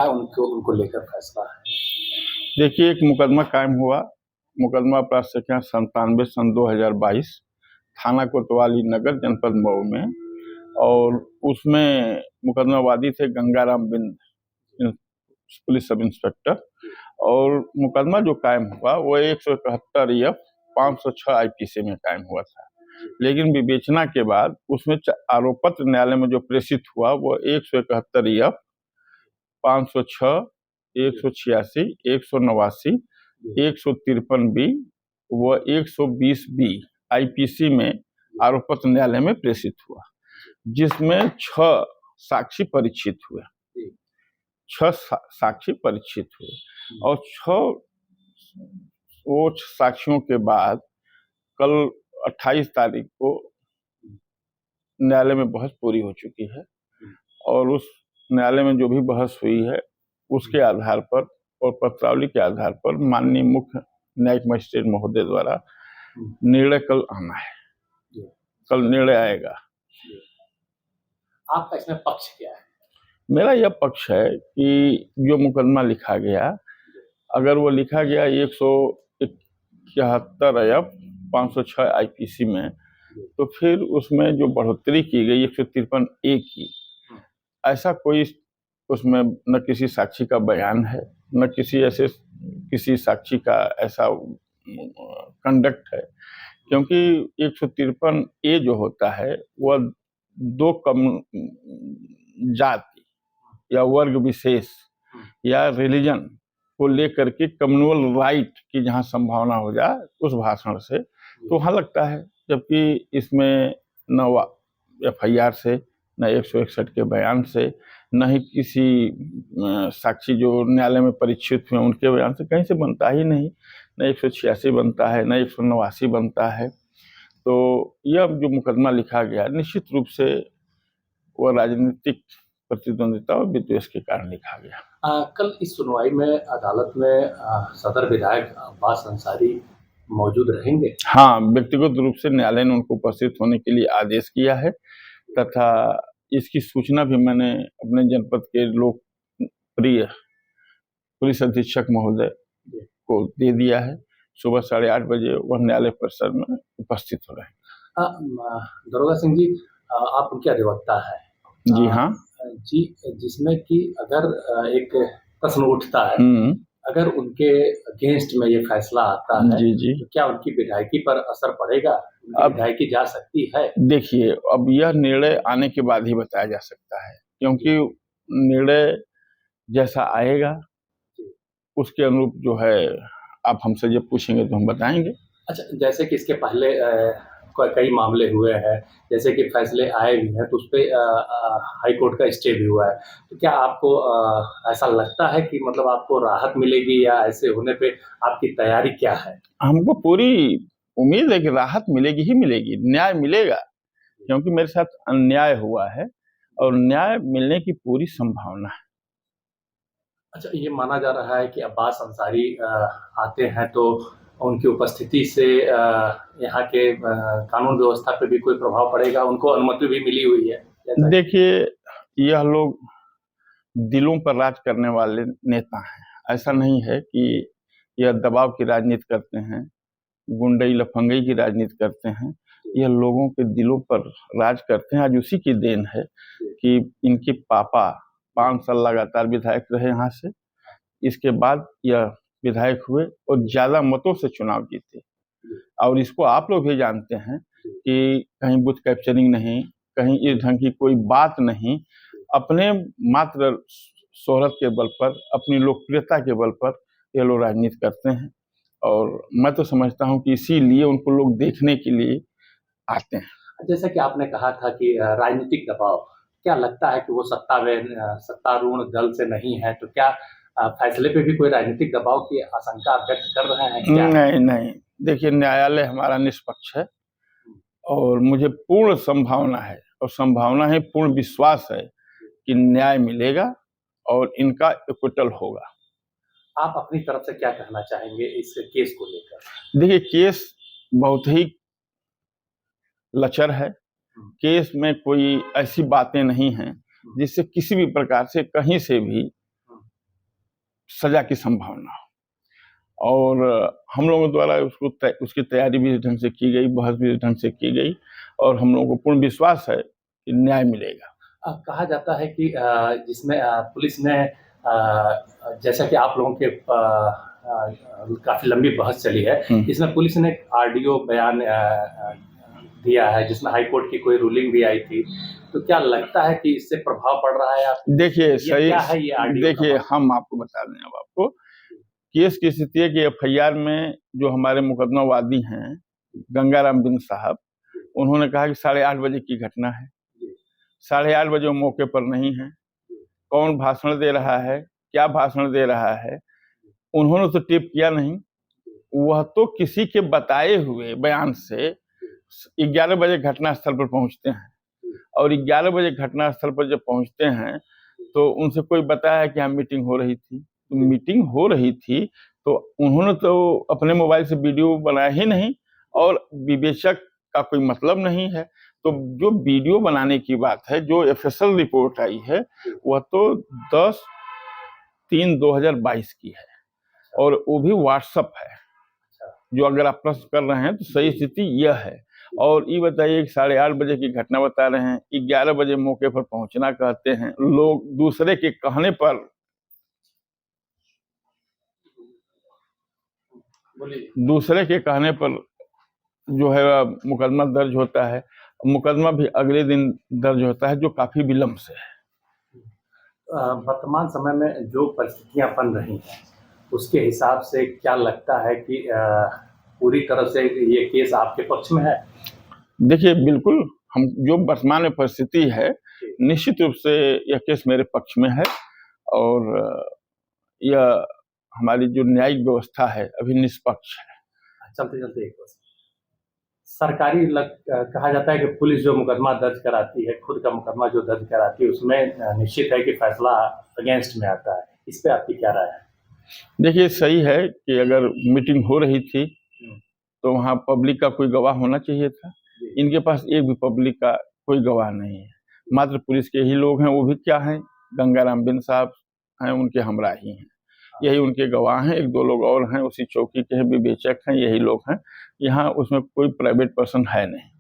उनको उनको लेकर फैसला है? देखिए, एक मुकदमा कायम हुआ, मुकदमा अपराध संख्या 97 सन 2022 थाना कोतवाली नगर जनपद मऊ में, और उसमें मुकदमा वादी थे गंगाराम बिंद, पुलिस सब इंस्पेक्टर। और मुकदमा जो कायम हुआ वो 171 F 506 IPC में कायम हुआ था। लेकिन विवेचना के बाद उसमें आरोप पत्र न्यायालय में जो प्रेषित हुआ वो 171 F 506, 186, 189, 153B व 120B IPC में आरोप पत्र न्यायालय में प्रेषित हुआ, जिसमें 6 साक्षी परीक्षित हुए। 6 साक्षी परीक्षित हुए और 6 साक्षियों के बाद कल 28 तारीख को न्यायालय में बहस पूरी हो चुकी है, और उस न्यायालय में जो भी बहस हुई है उसके आधार पर और पत्रावली के आधार पर माननीय मुख्य न्यायिक मजिस्ट्रेट महोदय द्वारा निर्णय कल आना है। कल निर्णय आएगा। आपका इसमें पक्ष क्या है? मेरा यह पक्ष है कि जो मुकदमा लिखा गया, अगर वो लिखा गया 171 F 506 IPC में, तो फिर उसमें जो बढ़ोतरी की गई 153A की, ऐसा कोई उसमें न किसी साक्षी का बयान है, न किसी साक्षी का ऐसा कंडक्ट है, क्योंकि 153A जो होता है वह 2 कम जाति या वर्ग विशेष या रिलीजन को लेकर के कम्युनल राइट की जहां संभावना हो जाए उस भाषण से तो वहां लगता है, जबकि इसमें न FIR से, न 161 के बयान से, न ही किसी साक्षी जो न्यायालय में परीक्षित हुए उनके बयान से कहीं से बनता ही नहीं। न 186 बनता है, न 189 बनता है। तो यह जो मुकदमा लिखा गया निश्चित रूप से वो राजनीतिक प्रतिद्वंदिता और विद्वेष के कारण लिखा गया। कल इस सुनवाई में अदालत में सदर विधायक अब्बास अंसारी मौजूद रहेंगे? हाँ, व्यक्तिगत रूप से न्यायालय ने उनको उपस्थित होने के लिए आदेश किया है, तथा इसकी सूचना भी मैंने अपने जनपद के लोकप्रिय पुलिस अधीक्षक महोदय को दे दिया है। सुबह 8:30 बजे वह न्यायालय परिसर में उपस्थित हो रहे हैं। दरोगा सिंह जी, आप उनके अधिवक्ता है? जी हाँ जी, जिसमें कि अगर एक प्रश्न उठता है, अगर उनके अगेंस्ट में ये फैसला आता है जी तो क्या उनकी विधायकी पर असर पड़ेगा? अब विधायकी जा सकती है? देखिए, अब यह निर्णय आने के बाद ही बताया जा सकता है, क्योंकि निर्णय जैसा आएगा उसके अनुरूप जो है आप हमसे जब पूछेंगे तो हम बताएंगे। अच्छा, जैसे कि इसके पहले कई मामले हुए हैं, जैसे कि फैसले आए भी हैं तो उस पे हाई कोर्ट का स्टे भी हुआ है, तो क्या आपको ऐसा लगता है कि मतलब आपको राहत मिलेगी, या ऐसे होने पे आपकी तैयारी क्या है? हमको पूरी उम्मीद है कि राहत मिलेगी ही मिलेगी, न्याय मिलेगा, क्योंकि मेरे साथ अन्याय हुआ है और न्याय मिलने की पूरी संभावना है। अच्छा, ये माना जा रहा है कि अब्बास अंसारी आते हैं तो उनकी उपस्थिति से यहाँ के कानून व्यवस्था पे भी कोई प्रभाव पड़ेगा? उनको अनुमति भी मिली हुई है? देखिए, यह लोग दिलों पर राज करने वाले नेता हैं। ऐसा नहीं है कि यह दबाव की राजनीति करते हैं, गुंडई लफंगई की राजनीति करते हैं। यह लोगों के दिलों पर राज करते हैं। आज उसी की देन है कि इनके पापा 5 साल लगातार विधायक रहे यहाँ से, इसके बाद यह विधायक हुए और ज्यादा मतों से चुनाव जीते। और इसको आप लोग भी जानते हैं कि कहीं बूथ कैप्चरिंग नहीं, कहीं इस ढंग की कोई बात नहीं, अपने मात्र शोहरत के बल पर, अपनी लोकप्रियता के बल पर ये लोग राजनीति करते हैं। और मैं तो समझता हूं कि इसीलिए उनको लोग देखने के लिए आते हैं। जैसा कि आपने कहा था कि राजनीतिक दबाव, क्या लगता है कि वो सत्तारूढ़ दल से नहीं है, तो क्या फैसले पे भी कोई राजनीतिक दबाव की आशंका व्यक्त कर रहे हैं क्या? नहीं, देखिए, न्यायालय हमारा निष्पक्ष है और मुझे पूर्ण संभावना है, और संभावना है, पूर्ण विश्वास है कि न्याय मिलेगा और इनका एक्विटल होगा। आप अपनी तरफ से क्या कहना चाहेंगे इस केस को लेकर? देखिए, केस बहुत ही लचर है। केस में कोई ऐसी बातें नहीं हैं जिससे किसी भी प्रकार से कहीं से भी सजा की संभावना हो। और हम लोगों द्वारा उसकी तैयारी भी इस ढंग से की गई, बहस भी इस ढंग से की गई, और हम लोगों को पूर्ण विश्वास है कि न्याय मिलेगा। कहा जाता है कि जिसमें पुलिस ने जैसा कि आप लोगों के काफ़ी लंबी बहस चली है, इसमें पुलिस ने ऑडियो बयान दिया है जिसमें हाई कोर्ट की कोई रूलिंग भी आई थी, तो क्या लगता है कि इससे प्रभाव पड़ रहा है आपको? देखिए सही, क्या है ये ऑडियो? देखिए हम आपको बता दें, अब आपको केस की स्थिति है कि एफआईआर में जो हमारे मुकदमा वादी हैं गंगाराम बिन साहब, उन्होंने कहा कि 8:30 बजे की घटना है। 8:30 बजे वो मौके पर नहीं है। कौन भाषण दे रहा है, क्या भाषण दे रहा है, उन्होंने तो टेप किया नहीं। वह तो किसी के बताए हुए बयान से 11 बजे घटनास्थल पर पहुंचते हैं, और 11 बजे घटनास्थल पर जब पहुंचते हैं तो उनसे कोई बताया कि यहाँ मीटिंग हो रही थी। तो मीटिंग हो रही थी तो उन्होंने तो अपने मोबाइल से वीडियो बनाया ही नहीं, और विवेचक का कोई मतलब नहीं है। तो जो वीडियो बनाने की बात है, जो ऑफिशियल रिपोर्ट आई है, वह तो 10/3/2022 की है, और वो भी व्हाट्सएप है। जो अगर आप प्रश्न कर रहे हैं तो सही स्थिति यह है। और ये बताइए कि 8:30 बजे की घटना बता रहे हैं, 11 बजे मौके पर पहुंचना कहते हैं लोग। दूसरे के कहने पर जो है मुकदमा दर्ज होता है। मुकदमा भी अगले दिन दर्ज होता है, जो काफी विलंब से है। वर्तमान समय में जो परिस्थितियां बन रही हैं उसके हिसाब से क्या लगता है कि पूरी तरह से ये केस आपके पक्ष में है? देखिए बिल्कुल, हम जो वर्तमान में परिस्थिति है, निश्चित रूप से यह केस मेरे पक्ष में है, और यह हमारी जो न्यायिक व्यवस्था है अभी निष्पक्ष है। चलते एक बात, सरकारी कहा जाता है कि पुलिस जो मुकदमा दर्ज कराती है, खुद का मुकदमा जो दर्ज कराती है, उसमें निश्चित है कि फैसला अगेंस्ट में आता है। इस पे आपकी क्या राय है? देखिए सही है कि अगर मीटिंग हो रही थी तो वहाँ पब्लिक का कोई गवाह होना चाहिए था। इनके पास एक भी पब्लिक का कोई गवाह नहीं है, मात्र पुलिस के ही लोग हैं। वो भी क्या हैं, गंगाराम बिन साहब हैं, उनके हमरा ही हैं, यही उनके गवाह हैं। 1-2 लोग और हैं, उसी चौकी के हैं, विवेचक हैं, यही लोग हैं। यहाँ उसमें कोई प्राइवेट पर्सन है नहीं।